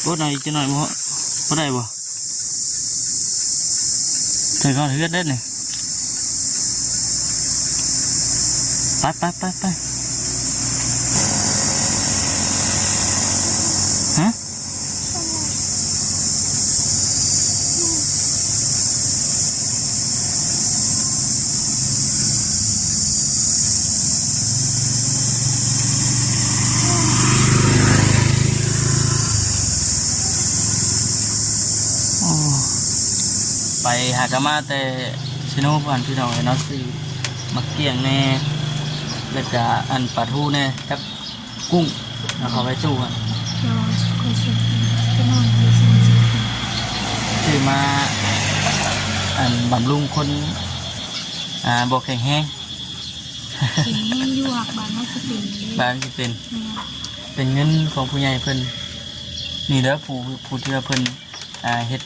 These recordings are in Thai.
บดหน่อยจะหน่อยมั้งบดได้บ่เธอเขาเฮือดได้เนี่ยไปฮะไปหากามาแต่ชิโน่ผ่านพี่น้องเนาะสิมักเกี่ยงแน่แล้วก็อันปลาทูแน่กับกุ้งแล้วเขาไปสู้กันคือมาอันบำรุงคนบอกแข็งแห้งแข็งแห้งอยู่หักบานไม่สติบ้านที่เป็นเงินของผู้ใหญ่เพิ่นนี่เด้อผู้ที่เพิ่นเฮ็ด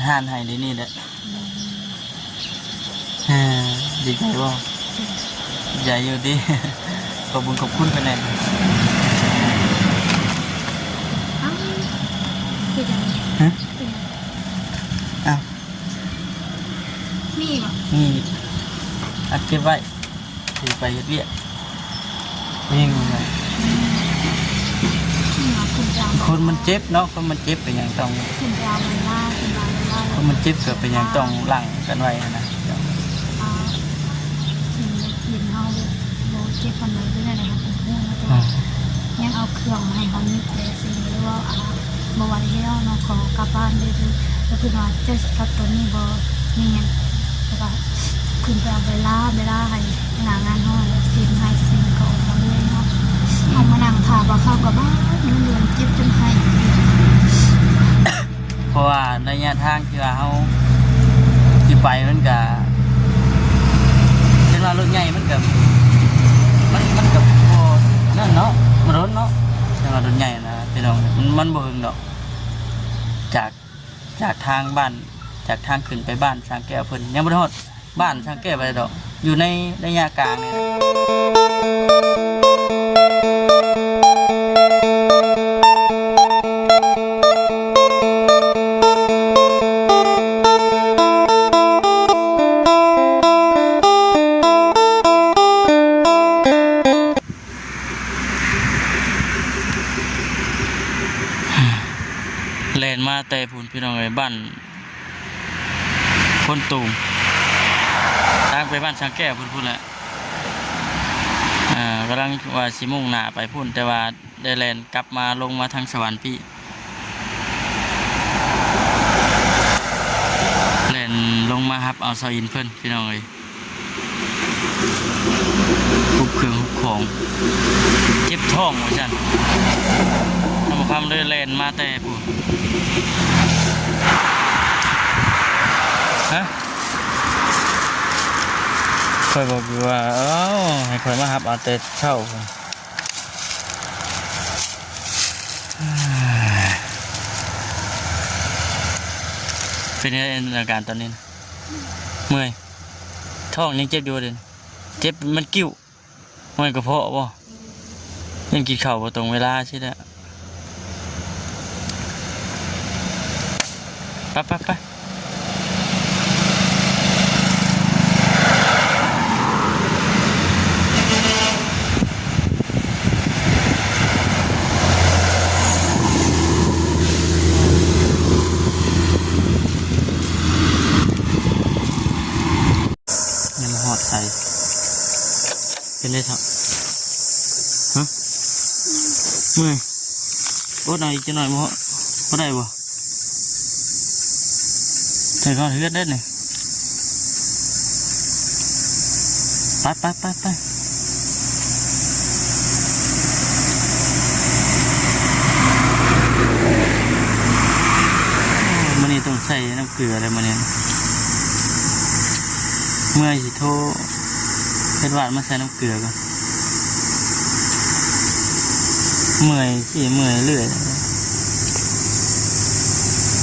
ห้านให้ได้นี่แหละดีใจบ่ใหญ่อยู่ดิขอบคุณเพิ่นแน่คือจังฮะอ้าวมีบ่นี่อัดเก็บไว้ถือไปเฮ็ดเวียกยิ่งเลยคนมันเจ็บเนาะคนมันเจ็บเป็นอย่างต้องคนมันเจ็บเกิดเป็นอย่างต้องหลั่งกันไว้นะยินเขาโบเจ็บคนไหนด้วยอะไรครับเพื่อนแล้วยังเอาเครื่องมาให้เขามิดเลยสิหรือว่าบวชแล้วเนาะขอกลับบ้านเลยแล้วคือว่าจะกับตัวนี้บมีเงี้ยแล้วก็ขึ้นไปเอาเวลาให้หางานห้องซิมให้ซิมก่อนมาเลยเนาะเอามานั่งถาว่าเข้ากับบ้านเดือนเจ็บจนให้เพราะว่าในระยะทางที่ว่าเขาที่ไปมันก็เวลารถใหญ่มันกับพอนั่นเนาะมันรถเนาะเวลารถใหญ่นะพี่น้องมันบ่หึงดอกจากทางบ้านจากทางขึ้นไปบ้านช้างแก้วเพิ่นยังบ่ได้ฮอดบ้านช้างแก้วไปดอกอยู่ในระยะกลางนี่แล่นมาแต่พุ่นพี่น้องเอ้ยบ้านคนตูมทางไปบ้านช้างแก้วพุ่นแหละกำลังว่าสิมุ่งหน้าไปพุ่นแต่ว่าได้แล่นกลับมาลงมาทางสวรรค์พี่แล่นลงมาครับเอาซอยอินเพิ่นพี่น้องเอ้ยคุบเครื่องคุบของเจ็บท้องว่าซั่นทำความเลยแล่นมาแต่พุ่นฮะคอยบอกอยู่ว่าให้คอยมาครับเอาแต่เช่าเป็นยังไงอาการตอนนี้เมื่อยท้องยังเจ็บอยู่เลยเจ็บมันกิ้วมันกระเพาะบ่ยังกินข้าวบ่ตรงเวลาใช่ไหมไปยังมาหอดใส่เป็นได้ทับฮะเมื่อยบดหน่อยจะหน่อยมั้งบดได้บ่เธอเขาเฮือดได้เนี่ยไปมันนี่ต้องใส่น้ำเกลืออะไรมาเนี่ยเมื่อยสิโทเป็นหวานมาใส่น้ำเกลือก่อนเมื่อยเรื่อย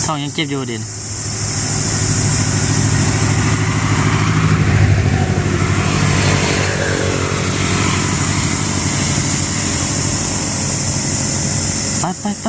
ท้องยังเจ็บอยู่เด่นไป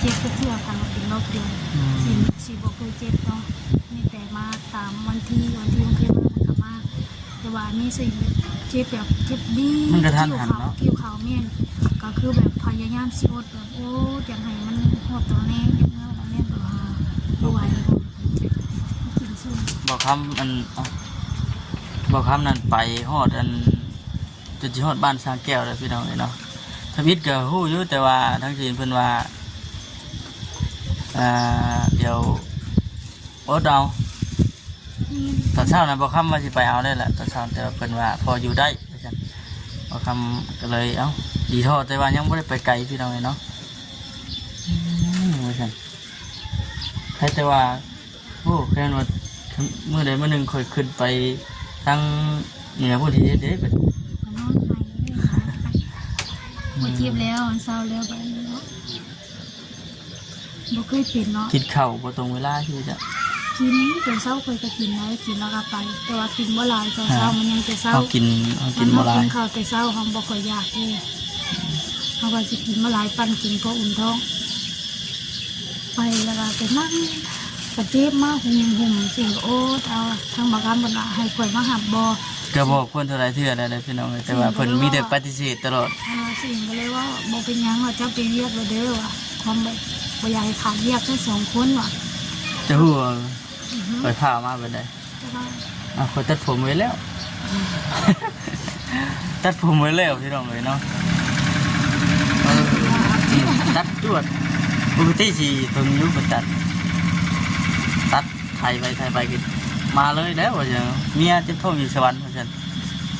เจ็บเพื่อกันมาเป็นโรคเดียวสิบ่เคยเจ็บเนาะมีแต่มาตามวันที่มันเคยมามันก็มาแต่ว่านี่สิเจ็บแบบเจ็บดีเกี่ยวเขาเมียนก็คือแบบพยายามสิอดแบบโอ้อย่างไรมันหดตัวแน่อย่างเงี้ยเราเนี่ยตัวบ่ไหวกินซุ่ม บอกคำอันบอกคำนั้นไปฮอดอันจะฮอดบ้านสร้างแก้วเลยพี่น้องเนาะทวิตก็ฮู้อยู่แต่ว่าทั้งทีเพิ่นว่าเดี๋ยวอดเอาตอนเช้านะบอกคำว่าสิไปเอาได้แหละตอนเช้าแต่เพิ่นว่าพออยู่ได้บอกคำก็เลยดีทอดแต่ว่ายังไม่ได้ไปไกลพี่น้องเนาะว่าซั่นใครแต่ว่าโอ้แค่ว่าเมื่อใดเมื่อหนึ่งค่อยขึ้นไปทั้งเหนือพุ่นที่เด็ดๆ นอนหายเจ็บแล้วเศร้าแล้วแบบนี้เนาะบ่เคยเป็นเนาะ กินข้าวบ่ตรงเวลาที่จะ กินจนเศร้าเคยก็กินแล้วกินแล้วก็ไปแต่ว่ากินเมื่อไรตอนเช้ามันยังจะเศร้า เขากินบ่หลาย กินข้าวแต่เศร้าเขาบ่ค่อยอยากเลยเขาว่าสิกินเมื่อไรปั้นกินก็อุ่นท้องไปแล้วก็ไปนั่งกระเจี๊ยบมากหุ่มสิ่งโอ้เอาทางบางการบรรดาให้ข่อยมาหับบ่ ก็บอกเพิ่นเท่าไรเทื่อได้พี่น้องแต่ว่าเพิ่นมีแต่ปฏิเสธตลอด สิ่งก็เลยว่าบ่เป็นหยังว่าเจ้าไปเรียกเราเด้อว่ะความบ่อยากให้ขาดเรียกทั้งสองคนว่ะ จะฮู้ว่าไปพามาเบิดได้คนตัดผมไว้แล้ว ตัดผมไว้แล้วพี่น้องเลยเนาะตัดตรวจปกติสิเพิ่นอยู่บ่ตัดไทยไปกินมาเลยแล้วว่าจะเมียเจ็บท้องอยู่สวรรค์ว่าซั่น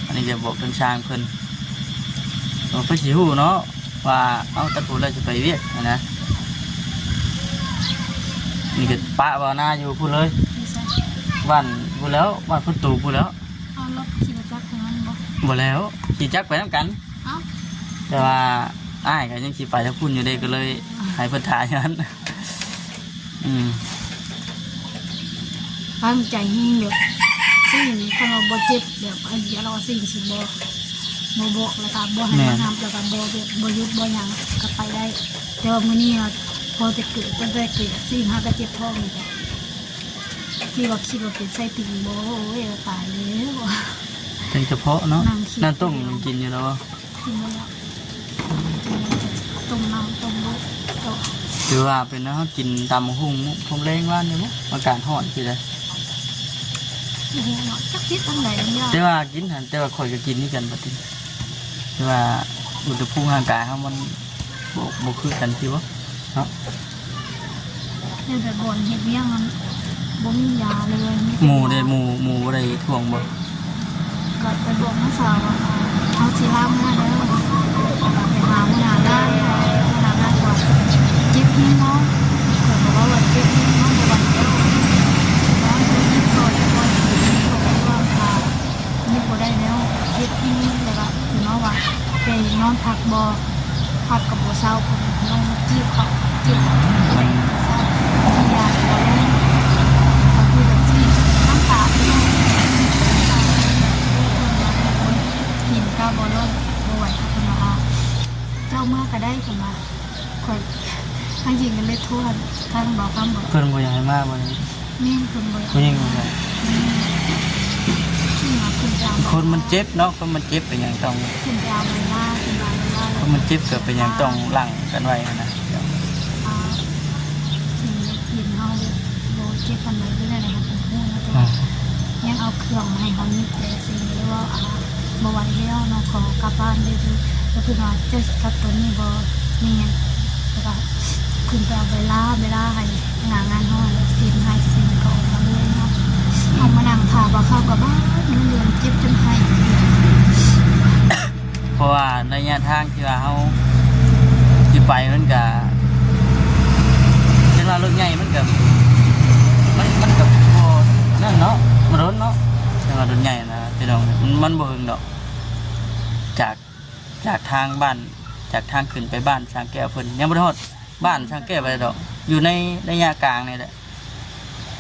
อันนี้จะบอกทางช่างเพิ่นเพิ่นสิฮู้เนาะว่าเอาตัดผมแล้วสิไปเวียกนะนี่ก็ปะบ่หน้าอยู่พูดเลยบ้านพูดแล้วบ้านพุทตูพูดแล้ว เอารถขี่รถจักรนั้นบ่ บ่แล้วขี่จักรไปน้ำกัน เอ้า แต่ว่าอ้ายก็ยังขี่ไปทั้งพุ่นอยู่เด้ก็เลยให้เพิ่นถ่ายอย่างนั้นตั้งใจแห้งแบบสิ่งถ้าเราบ่เจ็บแบบไอ้เดี๋ยวเราสิ่งสิบ่บอกแล้วก็บ่ให้มาทำแล้วก็บ่แบบบ่หยุดบ่หยังก็ไปได้แต่ว่ามื้อนี้พอจะเกิดตั้งแต่เกิดสิ่งหาก็เจ็บท้องนี่ที่ว่าคิดว่าเป็นไส้ติ่งบ่โอ้ยตายแล้ว เป็นเฉพาะเนาะนั่นต้มกินอยู่แล้ว กินแล้วต้มน้ำต้มลูกต่อ คือว่าเป็นเนาะกินตำหุ่งผมเล้งว่านอยู่มั้งอากาศร้อนคือได โอ้โหเนาะจักทิศทางไหนมันยาก แต่ว่ากินหันแต่ว่าข่อยก็กินนี่กันปกติแต่ว่าอุณหภูมิร่างกายเขามันบ่คือกันที่วะเนาะ เนี่ยแต่บ่นเฮ็ดเวียงมันบ่มียาเลย หมูได้หมูอะไรท่วงบ่ ก็ไปบอกน้าสาวว่าเอาสิลาเมื่อเด้อไปหาเมื่อได้ก่อนเจ็บพี่น้องก็บอกว่าเจ็บพี่น้องบ่วันเดียวน้องดูยิ่งก่อนก่อนว่านี่บ่ได้แล้วเจ็บพี่แล้วก็คือน้องว่าไปนอนพักบ่พักกับบ่เศร้าคนน้องจีบเขาจีบมันเศร้ายาบ่ได้ก็คือแบบที่น้ำตาพี่น้องกินก็บ่ลงบ่ไหวค่ะคุณว่าเจ้าเมื่อก็ได้คุณว่าข่อยทางหญิงกันเลยทั่วทางบอกคำบอก เพิ่นบ่อยากให้มาบ่ได้ แม่นคุณบ่ ผู้หญิงบ่อยาก ที่มาคุณจาม คนมันเจ็บเนาะคนมันเจ็บเป็นหยังต้อง คุณจามเวลาคุณจามเวลา คนมันเจ็บเกิดเป็นหยังต้องหลั่งกันไว้นะ กินเฮาโบเจ็บกันเลยด้วยนะครับเป็นคู่นะจ๊ะยังเอาเครื่องมาให้เขามีแต่สิ่งหรือว่าบ่ไหวแล้วเนาะขอกลับบ้านเลยคือก็คือว่าเจ้ากับตัวนี้บ่มีหยังแล้วก็คุณไปเอาเวลาให้งานห้องสินให้สินก็ออกมาเลยเนาะเอามานั่งถาว่าเข้ากับบ้านมันเรื่องเจ็บจนให้ เพราะว่าระยะทางที่ว่าเฮาสิไปมันก็จังว่ารถใหญ่มันก็มันก็บ่นั่นเนาะมันรถเนาะจังว่ารถใหญ่นะพี่น้องมันบ่ถึงดอกจากทางบ้านจากทางขึ้นไปบ้านช้างแก้วเพิ่นยังบ่ได้ฮอดบ้านช้างแก้วไปดอกอยู่ในระยะกลางนี่แหละ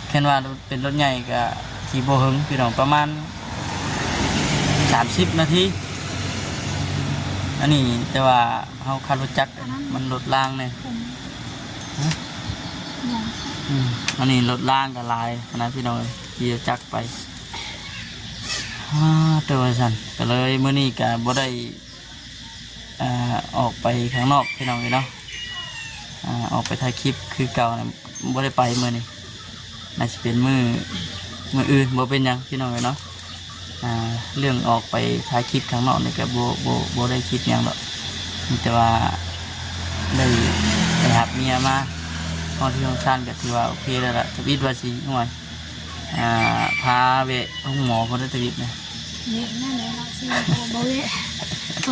แค่ว่าเป็นรถใหญ่ก็สิบ่ถึงพี่น้องประมาณ30นาทีอันนี้แต่ว่าเฮาขับรถจักรมันรถรางเนี่ย มอง อันนี้รถล่างกับลายนะพี่น้องขี่จักรไปตัวสั่นก็เลยเมื่อนี้ก็บ่ได้ออกไปข้างนอกพี่น้องเลยเนาะออกไปถ่ายคลิปคือเก่านะบ่ได้ไปเมื่อนี้น่าจะเป็นมืออื่นบ่เป็นหยังพี่น้องเลยเนาะเรื่องออกไปถ่ายคลิปข้างนอกนี่ก็บ่ได้คิดหยังหรอกแต่ว่าได้ไปหาเมียมาตอนที่โรงชันก็ถือว่าโอเคแล้วล่ะทวิตว่าสิหน่อยพาเวะห้องหมอคนได้ทวิตนะ เนี่ยนั่นแหละเราสิบ่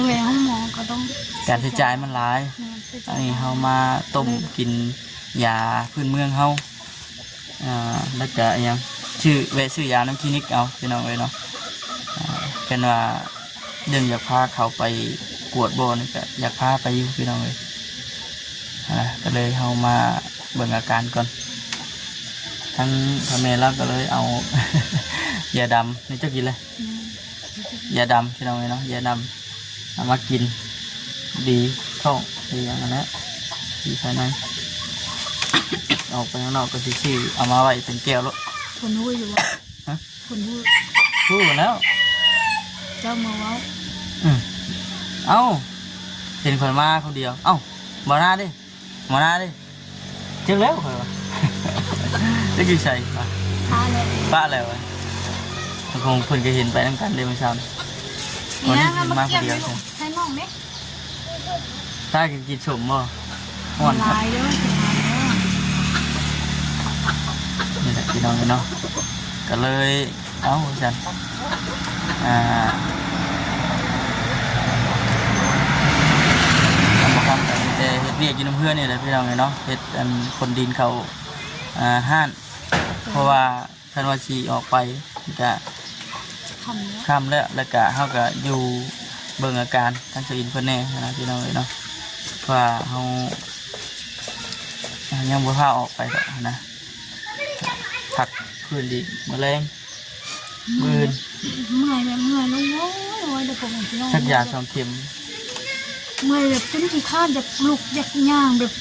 เวะห้องหมอก็ต้อง การใช้จ่ายมันหลายอันนี้เขามาต้มกินยาพื้นเมืองเขาแล้วก็ยังชื่อเวะซื้อยาน้ำคลินิกเอาพี่น้องเลยเนาะเป็นว่าเรื่องอยากพาเขาไปกวดโบนี่ก็อยากพาไปอยู่พี่น้องเลยก็เลยเขามาเบิ่งอาการก่อนทั้งพ่อแม่เราก็เลยเอา ยาดำนี่เจ้ากินเลยยาดำพี่น้องเลยเนาะยาดำเอามากินดีท้องดีอย่างนั้นนะดีภายใน ออกไปข้างนอกก็ซื่อๆเอามาไว้เป็นแก้วแล้ว คนหู้อยู่วะคนหู้ พูดแล้ว เจ้ามาเว้า เอ้าเห็นคนมาคนเดียวเอ้ามาหน้าดิเจ๊งแล้วคนวะ จะกี่ใส่ปะ พาเลย ป้าแล้วคงเพิ่นก็เห็นไปน้ำกันเดี๋ยวมาเช้าวัน เนี่ นี้ ย เห็น มา มาค เก็ น บ เดียว ไว้ ใช่ ให้น้องไหม ถ้ากินสมบ่ห่อน ลายเด้อสิลายเด้อ นี่แหละพี่น้องเนาะก็เลยเอ้าจันทำกันแต่เฮ็ดเวียกกินน้ำเพื่อนนี่แหละพี่น้องเนาะเฮ็ดคนดินเขาห้านเพราะว่าท่านว่าชีออกไปก็ คำเนี้ย ค่ำแล้วก็เขาก็อยู่เบิ่งอาการท่านสวินเพื่อนแน่นะพี่น้องเนาะว่าเขายังบ่พาออกไปหรอกนะผักพื้นดินแมลงมืน เมื่อยแบบเมื่อยแล้วโว้ยเดี๋ยวผมพี่น้อง ชักยาสองเข็ม เมื่อยแบบจนขี้ข้านอยากลุกอยากย่างแบบ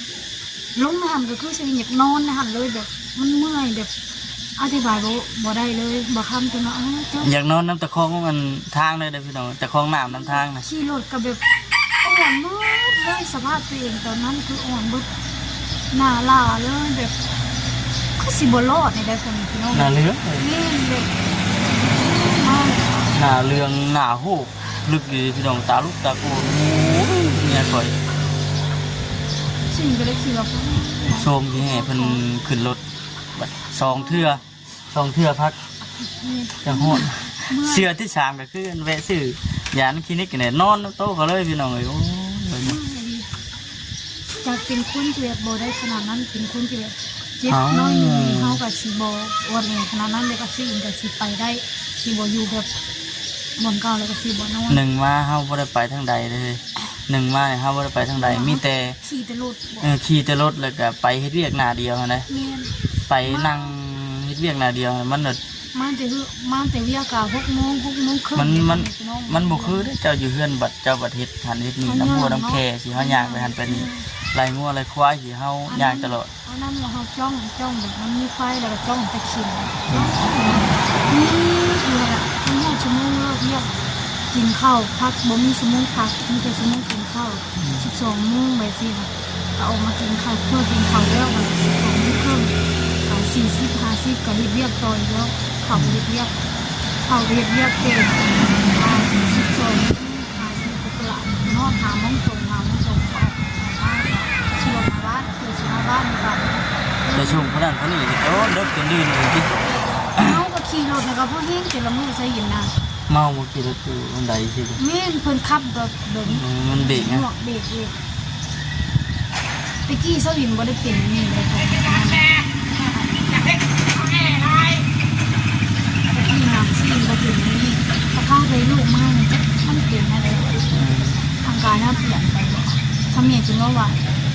ลงน้ำก็คือสิอยากนอนนะหันเลยแบบมันเมื่อยแบบอธิบายบ่ได้เลยบ่คำจนว่าเจ้า อยากนอนน้ำตะคองมันทางเลยเด้อพี่น้องตะคองน้ำน้ำทางนะ ขี่รถกับแบบอ่อนมืดเลยสภาพตัวเองตอนนั้นคืออ่อนมืดหน้าลาเลยแบบก็สิบ่รอดในได้คนพี่น้อง หน้าเหลือง นี่แบบ หน้าเหลืองหน้าหูลึกดีพี่น้องตาลุกตาโกนเนี่ยคอย สิ่งก็ได้ขี่ว่า โชมที่ให้เพิ่นขึ้นรถบัดสองเทื่อพักจังโหด เสื้อที่สามก็คือแวะซื้อยานคลินิกเนี่ยนอนโต๊ะเขาเลยพี่น้องเลยโอ้ย จากเป็นคนที่แบบบ่ได้ขนาดนั้นเป็นคนที่แบบเจ็บน้อยนึงเฮากับสิบ่อ้วนขนาดนั้นเลยก็สิก็สิไปได้สิบ่อยู่แบบบ่อนเก่าแล้วก็สิบ่นอน หนึ่งมาเฮาบ่ได้ไปทางใดเลยหนึ่งมาเนี่ยเฮาบ่ได้ไปทางใดมีแต่ ขี่แต่รถ ขี่แต่รถแล้วก็ไปเฮ็ดเวียกหน้าเดียวนะ แม่น ไปนั่งเฮ็ดเวียกหน้าเดียวมันน่ะ มาแต่เวียกะ6 โมงครึ่ง มันบ่คือเด้อเจ้าอยู่เฮือนบัดเจ้าบัดเฮ็ดหันเฮ็ดนี่น้ำหัวน้ำแค่สิเฮาย่างไปหันไปนี่ไล่งัวไล่ควายสิเฮาย่างตลอด เอานั่นว่าเฮาจ้องแบบมันมีไฟแล้วก็จ้องตะขินนี่คือล่ะมันชั่วโมงเลิกเวียกกินข้าวพักบ่มีชั่วโมงพักมีแต่ชั่วโมงกินข้าว12 โมงไปสิค่ะก็ออกมากินข้าวเพื่อกินข้าวแล้วมัน12 โมงครึ่ง40 50ก็เฮ็ดเวียกต่ออีกแล้วเข้าเฮ็ดเวียกเป็น12 50ก็ละนอนหาโมงตรงออกมาชิวมาบ้านคือชิวมาบ้านนี่ค่ะ แต่ช่วงคนนั้นคนนี้โอ้เลิกจนดื่นเลยติ เมาก็ขี่รถนะครับเพราะเฮงแต่ละมื้อใส่ยินนะ เมาบ่ขี่รถอยู่อันใดสิ แม่นเพิ่นขับแบบเดิน มันเบรก ห นะ มวกเบรกเองตะกี้เซาวินบ่ได้เป็นนี่เลยค่ะตะกี้น้ำซีนบ่เป็นนี่ถ้าเข้าไปลูกมามันจะมันเป็นอะไรทางการน่าเปลี่ยนไปบ่ทำเมียจึงว่า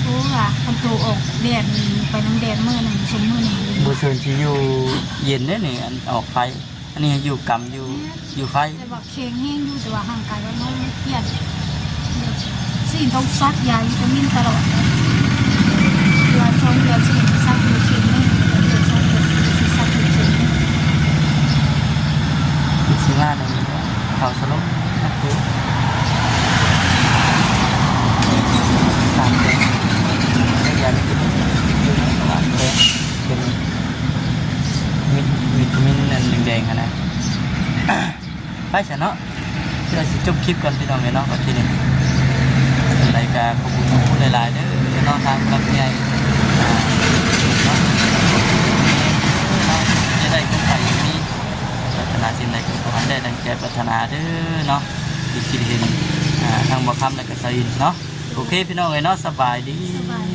โอ้ล่ะคันโตออกแดดไปน้ำแดดมื้อนึงชั่วโมงนึง บ่เชิญสิอยู่เย็นเด้อนี่อันออกไฟอันนี้อยู่กำอยู่ไฟ แต่ว่าเค็งแห้งอยู่แต่ว่าห่างกายว่าน้องเปลี่ยนสิ่งต้องซักยาวิตามินตลอดเลย ดือน2เดือนสิซักอยู่ชิ้นนึงเดือน2เดือนสิซักอยู่ชิ้นนึง อีก15นึงเขาสรุปนะคือตามเป็นไม่อยากกินอยู่ในตลาดเป็นวิตามินนั่นแดงๆนะไปเสร็จเนาะเดี๋ยวสิจบคลิปกันพี่น้องเลยเนาะวันที่นี้รายการขอบคุณหลายๆเด้อน้องทางกับใหญ่เนาะจะได้คุ้มไข่มีพัฒนาสิ่งใดก็ขอให้ได้ดังใจปรารถนาเด้อเนาะที่คิดเห็นทางบ่คำและก็สอินเนาะโอเคพี่น้องเลยเนาะสบายดี สบาย